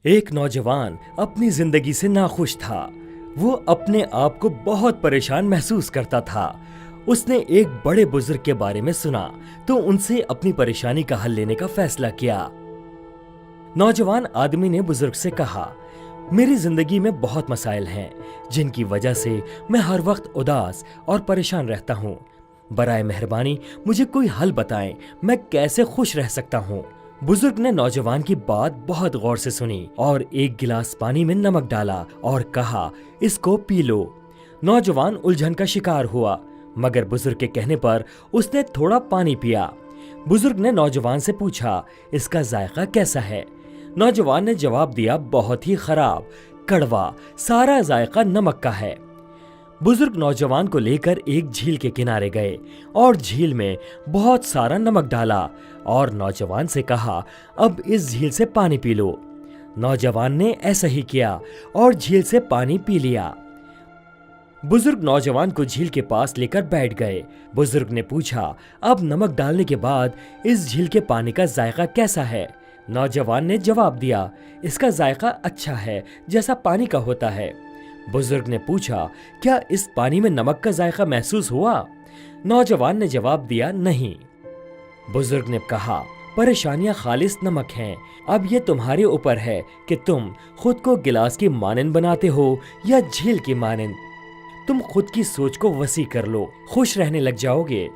ایک نوجوان اپنی زندگی سے ناخوش تھا۔ وہ اپنے آپ کو بہت پریشان محسوس کرتا تھا۔ اس نے ایک بڑے بزرگ کے بارے میں سنا تو ان سے اپنی پریشانی کا حل لینے کا فیصلہ کیا۔ نوجوان آدمی نے بزرگ سے کہا، میری زندگی میں بہت مسائل ہیں جن کی وجہ سے میں ہر وقت اداس اور پریشان رہتا ہوں۔ برائے مہربانی مجھے کوئی حل بتائیں، میں کیسے خوش رہ سکتا ہوں؟ بزرگ نے نوجوان کی بات بہت غور سے سنی اور ایک گلاس پانی میں نمک ڈالا اور کہا، اس کو پی لو۔ نوجوان الجھن کا شکار ہوا، مگر بزرگ کے کہنے پر اس نے تھوڑا پانی پیا۔ بزرگ نے نوجوان سے پوچھا، اس کا ذائقہ کیسا ہے؟ نوجوان نے جواب دیا، بہت ہی خراب، کڑوا، سارا ذائقہ نمک کا ہے۔ بزرگ نوجوان کو لے کر ایک جھیل کے کنارے گئے اور جھیل میں بہت سارا نمک ڈالا اور نوجوان سے کہا، اب اس جھیل سے پانی پی لو۔ نوجوان نے ایسا ہی کیا اور جھیل سے پانی پی لیا۔ بزرگ نوجوان کو جھیل کے پاس لے کر بیٹھ گئے۔ بزرگ نے پوچھا، اب نمک ڈالنے کے بعد اس جھیل کے پانی کا ذائقہ کیسا ہے؟ نوجوان نے جواب دیا، اس کا ذائقہ اچھا ہے، جیسا پانی کا ہوتا ہے۔ بزرگ نے پوچھا، کیا اس پانی میں نمک کا ذائقہ محسوس ہوا؟ نوجوان نے جواب دیا، نہیں۔ بزرگ نے کہا، پریشانیاں خالص نمک ہیں، اب یہ تمہارے اوپر ہے کہ تم خود کو گلاس کی مانند بناتے ہو یا جھیل کی مانند۔ تم خود کی سوچ کو وسیع کر لو، خوش رہنے لگ جاؤ گے۔